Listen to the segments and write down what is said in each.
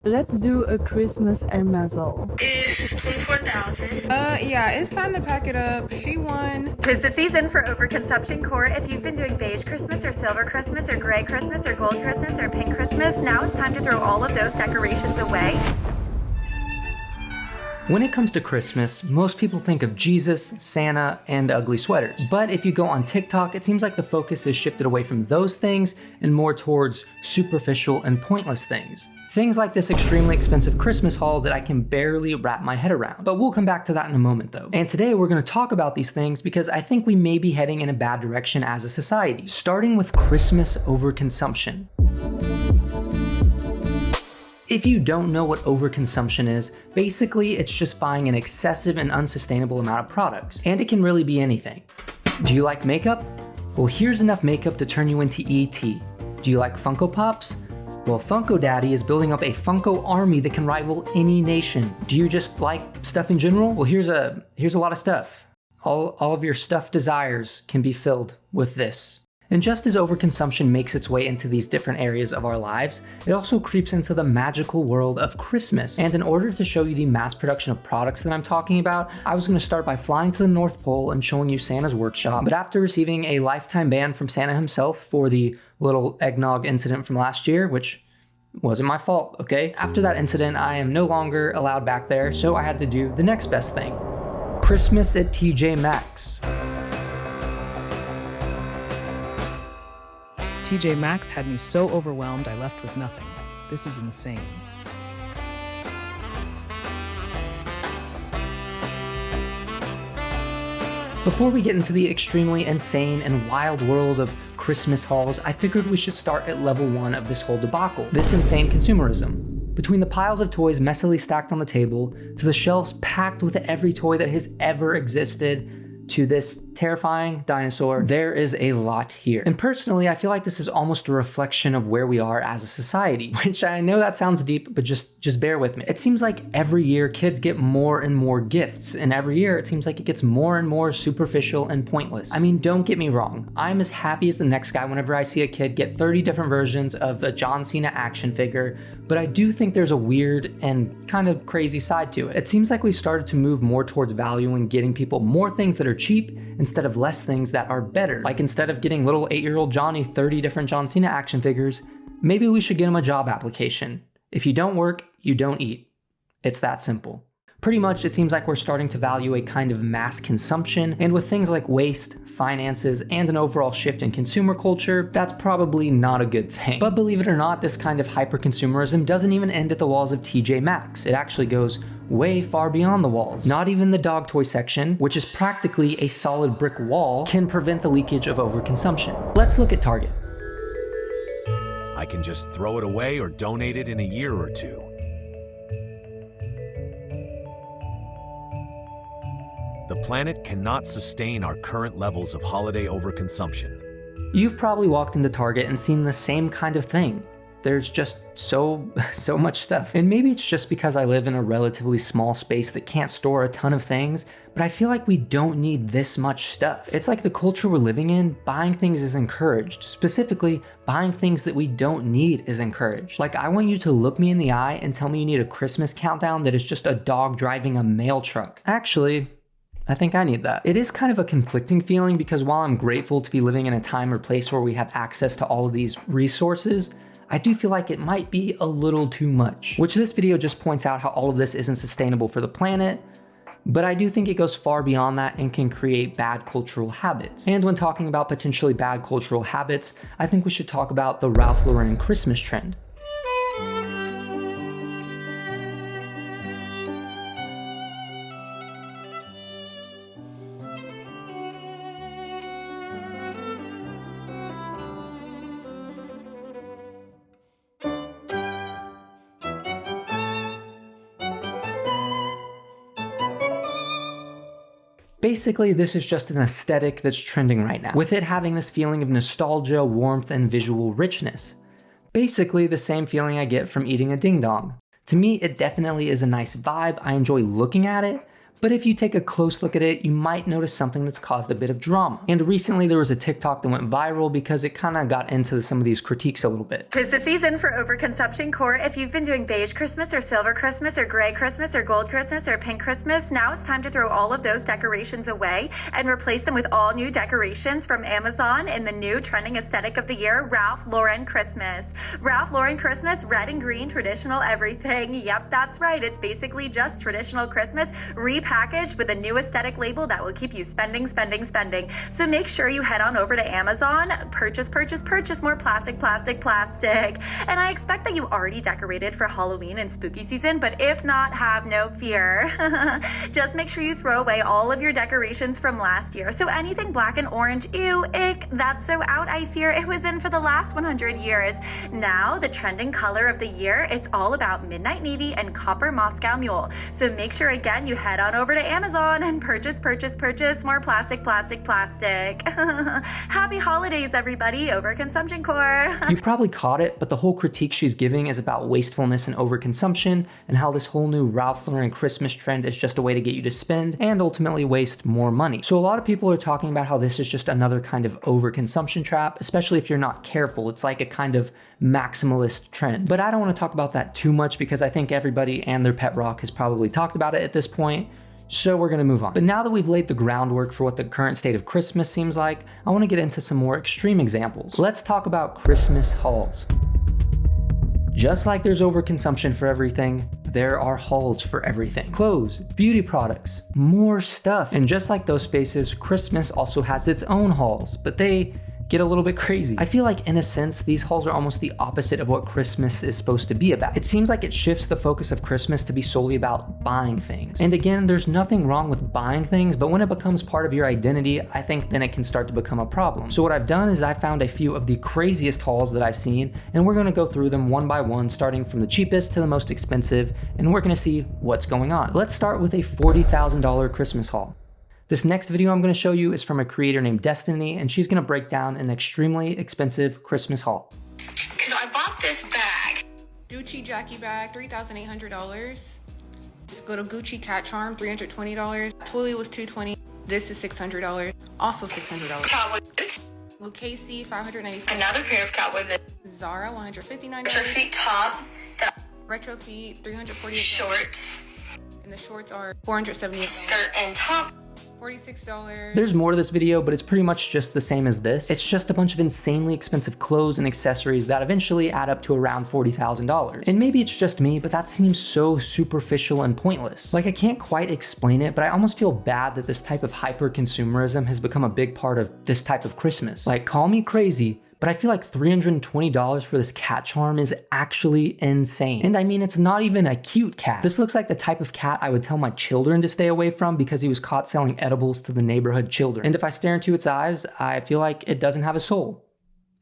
Let's do a Christmas Hermazel. It's 24,000. Yeah, it's time to pack it up. She won. 'Tis the season for overconsumption court. If you've been doing beige Christmas or silver Christmas or gray Christmas or gold Christmas or pink Christmas, now it's time to throw all of those decorations away. When it comes to Christmas, most people think of Jesus, Santa, and ugly sweaters. But if you go on TikTok, it seems like the focus has shifted away from those things and more towards superficial and pointless things. Things like this extremely expensive Christmas haul that I can barely wrap my head around. But we'll come back to that in a moment though. And today we're gonna talk about these things because I think we may be heading in a bad direction as a society, starting with Christmas overconsumption. If you don't know what overconsumption is, basically it's just buying an excessive and unsustainable amount of products. And it can really be anything. Do you like makeup? Well, here's enough makeup to turn you into E.T. Do you like Funko Pops? Well, Funko Daddy is building up a Funko army that can rival any nation. Do you just like stuff in general? Well, here's a lot of stuff. All of your stuffed desires can be filled with this. And just as overconsumption makes its way into these different areas of our lives, it also creeps into the magical world of Christmas. And in order to show you the mass production of products that I'm talking about, I was gonna start by flying to the North Pole and showing you Santa's workshop. But after receiving a lifetime ban from Santa himself for the little eggnog incident from last year, which wasn't my fault, okay? After that incident, I am no longer allowed back there, so I had to do the next best thing. Christmas at TJ Maxx. TJ Maxx had me so overwhelmed I left with nothing. This is insane. Before we get into the extremely insane and wild world of Christmas hauls, I figured we should start at level 1 of this whole debacle, this insane consumerism. Between the piles of toys messily stacked on the table, to the shelves packed with every toy that has ever existed, to this terrifying dinosaur, there is a lot here. And personally, I feel like this is almost a reflection of where we are as a society, which I know that sounds deep, but just bear with me. It seems like every year kids get more and more gifts, and every year it seems like it gets more and more superficial and pointless. I mean, don't get me wrong, I'm as happy as the next guy whenever I see a kid get 30 different versions of a John Cena action figure, but I do think there's a weird and kind of crazy side to it. It seems like we've started to move more towards valuing getting people more things that are cheap instead of less things that are better. Like instead of getting little 8-year-old Johnny 30 different John Cena action figures, maybe we should get him a job application. If you don't work, you don't eat. It's that simple. Pretty much, it seems like we're starting to value a kind of mass consumption, and with things like waste, finances, and an overall shift in consumer culture, that's probably not a good thing. But believe it or not, this kind of hyper-consumerism doesn't even end at the walls of TJ Maxx. It actually goes way far beyond the walls. Not even the dog toy section, which is practically a solid brick wall, can prevent the leakage of overconsumption. Let's look at Target. I can just throw it away or donate it in a year or two. The planet cannot sustain our current levels of holiday overconsumption. You've probably walked into Target and seen the same kind of thing. There's just so much stuff. And maybe it's just because I live in a relatively small space that can't store a ton of things, but I feel like we don't need this much stuff. It's like the culture we're living in, buying things is encouraged. Specifically, buying things that we don't need is encouraged. Like, I want you to look me in the eye and tell me you need a Christmas countdown that is just a dog driving a mail truck. Actually, I think I need that. It is kind of a conflicting feeling because while I'm grateful to be living in a time or place where we have access to all of these resources, I do feel like it might be a little too much. Which this video just points out how all of this isn't sustainable for the planet, but I do think it goes far beyond that and can create bad cultural habits. And when talking about potentially bad cultural habits, I think we should talk about the Ralph Lauren Christmas trend. Basically, this is just an aesthetic that's trending right now, with it having this feeling of nostalgia, warmth, and visual richness. Basically, the same feeling I get from eating a ding dong. To me, it definitely is a nice vibe, I enjoy looking at it, But if you take a close look at it, you might notice something that's caused a bit of drama. And recently there was a TikTok that went viral because it kind of got into some of these critiques a little bit. 'Tis the season for overconsumption core. If you've been doing beige Christmas or silver Christmas or gray Christmas or gold Christmas or pink Christmas, now it's time to throw all of those decorations away and replace them with all new decorations from Amazon in the new trending aesthetic of the year, Ralph Lauren Christmas. Ralph Lauren Christmas, red and green, traditional everything. Yep, that's right. It's basically just traditional Christmas repackaged with a new aesthetic label that will keep you spending. So make sure you head on over to Amazon, purchase more plastic. And I expect that you already decorated for Halloween and spooky season, but if not, have no fear. Just make sure you throw away all of your decorations from last year. So anything black and orange, ew, ick, that's so out, I fear. It was in for the last 100 years. Now, the trending color of the year, it's all about midnight navy and copper Moscow mule. So make sure, again, you head on over to Amazon and purchase more plastic. Happy holidays, everybody. Overconsumption core. You probably caught it, but the whole critique she's giving is about wastefulness and overconsumption, and how this whole new Ralph Lauren Christmas trend is just a way to get you to spend and ultimately waste more money. So a lot of people are talking about how this is just another kind of overconsumption trap, especially if you're not careful. It's like a kind of maximalist trend. But I don't want to talk about that too much because I think everybody and their pet rock has probably talked about it at this point. So we're gonna move on. But now that we've laid the groundwork for what the current state of Christmas seems like, I wanna get into some more extreme examples. Let's talk about Christmas hauls. Just like there's overconsumption for everything, there are hauls for everything. Clothes, beauty products, more stuff. And just like those spaces, Christmas also has its own hauls, but they get a little bit crazy. I feel like in a sense, these hauls are almost the opposite of what Christmas is supposed to be about. It seems like it shifts the focus of Christmas to be solely about buying things. And again, there's nothing wrong with buying things, but when it becomes part of your identity, I think then it can start to become a problem. So what I've done is I found a few of the craziest hauls that I've seen, and we're gonna go through them one by one, starting from the cheapest to the most expensive, and we're gonna see what's going on. Let's start with a $40,000 Christmas haul. This next video I'm going to show you is from a creator named Destiny, and she's going to break down an extremely expensive Christmas haul. Because I bought this bag. Gucci Jackie bag, $3,800. This little Gucci cat charm, $320. Twilly was $220. This is $600. Also $600. Cowboy boots. Little Casey, $595. Another pair of cowboy boots. Zara, $159. It's a feet top. The Retro feet, $348. shorts. And the shorts are $478. Skirt and top. $46. There's more to this video, but it's pretty much just the same as this. It's just a bunch of insanely expensive clothes and accessories that eventually add up to around $40,000. And maybe it's just me, but that seems so superficial and pointless. Like, I can't quite explain it, but I almost feel bad that this type of hyper-consumerism has become a big part of this type of Christmas. Like, call me crazy, but I feel like $320 for this cat charm is actually insane. And I mean, it's not even a cute cat. This looks like the type of cat I would tell my children to stay away from because he was caught selling edibles to the neighborhood children. And if I stare into its eyes, I feel like it doesn't have a soul.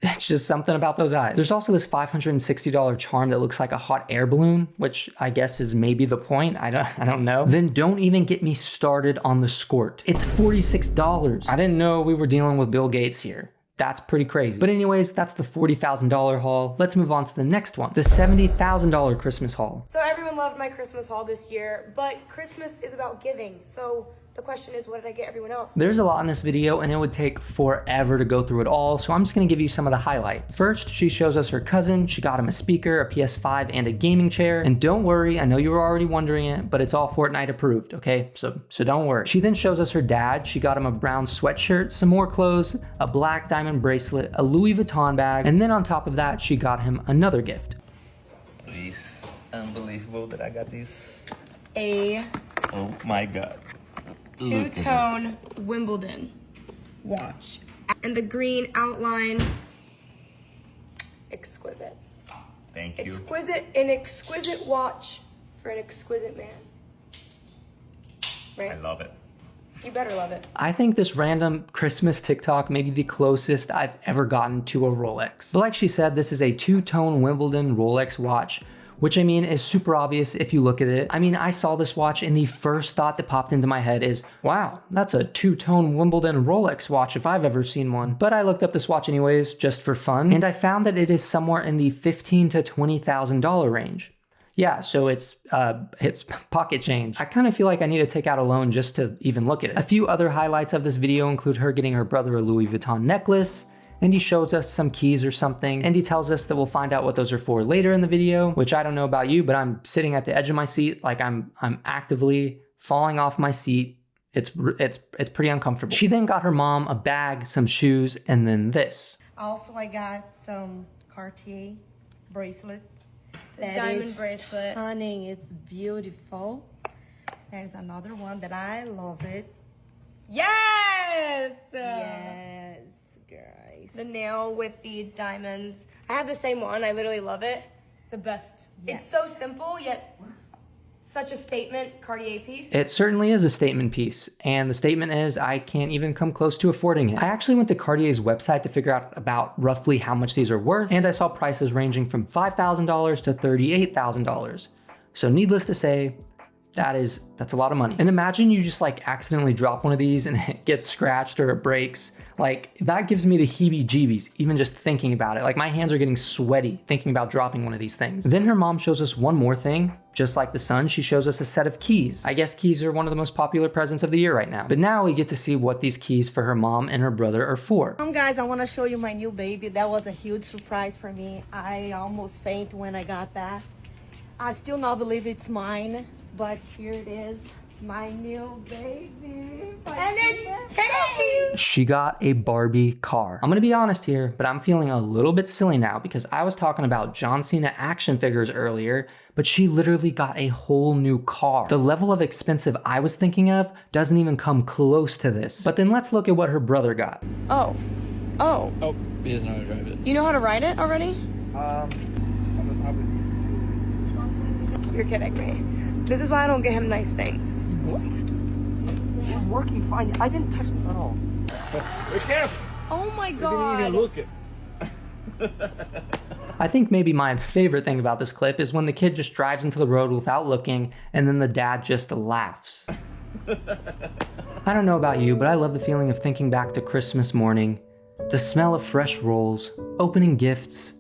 It's just something about those eyes. There's also this $560 charm that looks like a hot air balloon, which I guess is maybe the point. I don't know. Then don't even get me started on the skort. It's $46. I didn't know we were dealing with Bill Gates here. That's pretty crazy. But anyways, that's the $40,000 haul. Let's move on to the next one, the $70,000 Christmas haul. So everyone loved my Christmas haul this year, but Christmas is about giving. So the question is, what did I get everyone else? There's a lot in this video and it would take forever to go through it all, so I'm just gonna give you some of the highlights. First, she shows us her cousin. She got him a speaker, a PS5, and a gaming chair. And don't worry, I know you were already wondering it, but it's all Fortnite approved, okay? So don't worry. She then shows us her dad. She got him a brown sweatshirt, some more clothes, a black diamond bracelet, a Louis Vuitton bag, and then on top of that, she got him another gift. It's unbelievable that I got these. A Oh my God. two-tone Wimbledon watch. And the green outline, exquisite. Thank you. An exquisite watch for an exquisite man. Right? I love it. You better love it. I think this random Christmas TikTok may be the closest I've ever gotten to a Rolex. But like she said, this is a two-tone Wimbledon Rolex watch, which I mean is super obvious if you look at it. I mean, I saw this watch and the first thought that popped into my head is, wow, that's a two-tone Wimbledon Rolex watch if I've ever seen one. But I looked up this watch anyways, just for fun, and I found that it is somewhere in the $15,000 to $20,000 range. Yeah, so it's pocket change. I kind of feel like I need to take out a loan just to even look at it. A few other highlights of this video include her getting her brother a Louis Vuitton necklace, and he shows us some keys or something, and he tells us that we'll find out what those are for later in the video, which I don't know about you, but I'm sitting at the edge of my seat, like I'm actively falling off my seat. It's pretty uncomfortable. She then got her mom a bag, some shoes, and then this. Also, I got some Cartier bracelets. Diamond bracelet. Stunning. It's beautiful. There's another one that I love it. Yes! Yes, guys. The nail with the diamonds. I have the same one. I literally love it. It's the best. Yes. It's so simple, yet such a statement Cartier piece. It certainly is a statement piece, and the statement is I can't even come close to affording it. I actually went to Cartier's website to figure out about roughly how much these are worth, and I saw prices ranging from $5,000 to $38,000. So needless to say, that's a lot of money. And imagine you just like accidentally drop one of these and it gets scratched or it breaks. Like that gives me the heebie-jeebies even just thinking about it. Like my hands are getting sweaty thinking about dropping one of these things. Then her mom shows us one more thing. Just like the sun, she shows us a set of keys. I guess keys are one of the most popular presents of the year right now. But now we get to see what these keys for her mom and her brother are for. Guys, I want to show you my new baby. That was a huge surprise for me. I almost fainted when I got that. I still not believe it's mine. But here it is, my new baby. And it's pink! She got a Barbie car. I'm gonna be honest here, but I'm feeling a little bit silly now because I was talking about John Cena action figures earlier, but she literally got a whole new car. The level of expensive I was thinking of doesn't even come close to this. But then let's look at what her brother got. Oh, He doesn't know how to drive it. you know how to ride it already? You're kidding me. This is why I don't get him nice things. What? It was working fine. I didn't touch this at all. Be careful. Oh my god. You didn't even look it. I think maybe my favorite thing about this clip is when the kid just drives into the road without looking and then the dad just laughs. I don't know about you, but I love the feeling of thinking back to Christmas morning, the smell of fresh rolls, opening gifts,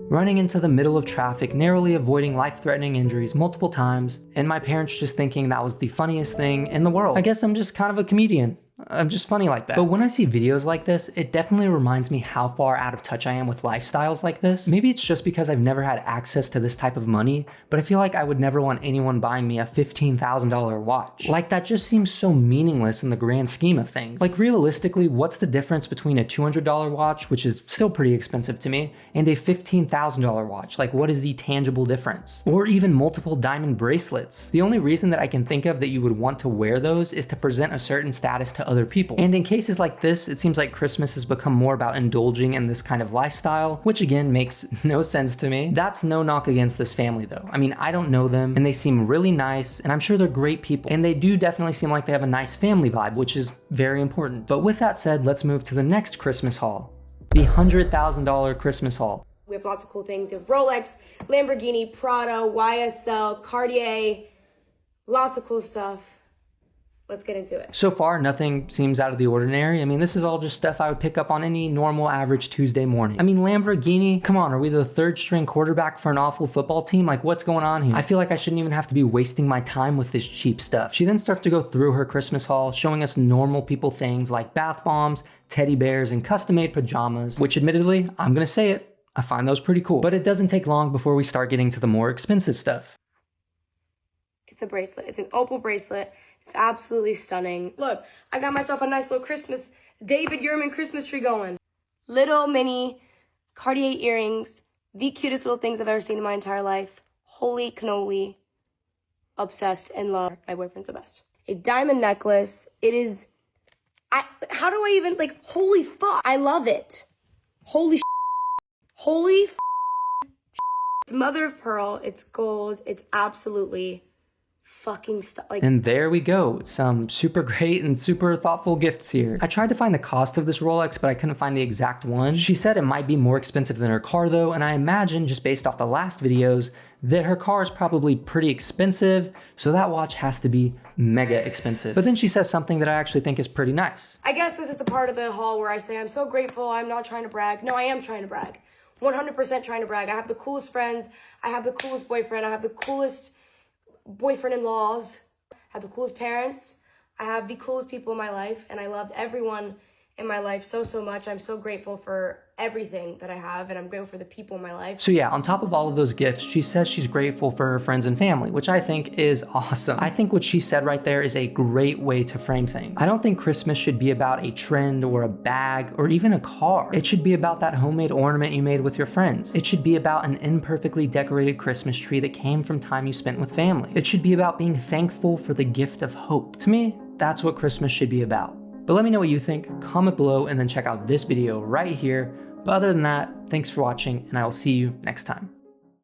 running into the middle of traffic, narrowly avoiding life-threatening injuries multiple times, and my parents just thinking that was the funniest thing in the world. I guess I'm just kind of a comedian. I'm just funny like that. But when I see videos like this, it definitely reminds me how far out of touch I am with lifestyles like this. Maybe it's just because I've never had access to this type of money, but I feel like I would never want anyone buying me a $15,000 watch. Like that just seems so meaningless in the grand scheme of things. Like realistically, what's the difference between a $200 watch, which is still pretty expensive to me, and a $15,000 watch? Like what is the tangible difference? Or even multiple diamond bracelets. The only reason that I can think of that you would want to wear those is to present a certain status to other people. And in cases like this, it seems like Christmas has become more about indulging in this kind of lifestyle, which again makes no sense to me. That's no knock against this family though. I mean, I don't know them and they seem really nice and I'm sure they're great people and they do definitely seem like they have a nice family vibe, which is very important. But with that said, let's move to the next Christmas haul, the $100,000 Christmas haul. We have lots of cool things. We have Rolex, Lamborghini, Prada, YSL, Cartier, lots of cool stuff. Let's get into it. So far, nothing seems out of the ordinary. I mean, this is all just stuff I would pick up on any normal average Tuesday morning. I mean, Lamborghini, come on, are we the third string quarterback for an awful football team? Like, what's going on here? I feel like I shouldn't even have to be wasting my time with this cheap stuff. She then starts to go through her Christmas haul, showing us normal people things like bath bombs, teddy bears, and custom-made pajamas, which admittedly, I'm gonna say it, I find those pretty cool. But it doesn't take long before we start getting to the more expensive stuff. It's a bracelet. It's an opal bracelet. It's absolutely stunning. Look, I got myself a nice little Christmas, David Yurman Christmas tree going. Little mini Cartier earrings. The cutest little things I've ever seen in my entire life. Holy cannoli. Obsessed and love. My boyfriend's the best. A diamond necklace. It is, how do I even, like, holy fuck. I love it. Holy Holy It's mother of pearl. It's gold. It's absolutely fucking stuff. Like, and there we go, some super great and super thoughtful gifts here. I tried to find the cost of this Rolex, but I couldn't find the exact one. She said it might be more expensive than her car though, and I imagine just based off the last videos that her car is probably pretty expensive, so that watch has to be mega expensive. But then she says something that I actually think is pretty nice. I guess this is the part of the haul where I say I'm so grateful. I'm not trying to brag. No, I am trying to brag. 100% trying to brag. I have the coolest friends. I have the coolest boyfriend. I have the coolest boyfriend-in-laws. I have the coolest parents. I have the coolest people in my life, and I loved everyone in my life so much. I'm so grateful for everything that I have, and I'm grateful for the people in my life. So yeah, on top of all of those gifts, she says she's grateful for her friends and family, which I think is awesome. I think what she said right there is a great way to frame things. I don't think Christmas should be about a trend or a bag or even a car. It should be about that homemade ornament you made with your friends. It should be about an imperfectly decorated Christmas tree that came from time you spent with family. It should be about being thankful for the gift of hope. To me, that's what Christmas should be about. But let me know what you think, comment below, and then check out this video right here. But other than that, thanks for watching, and I will see you next time.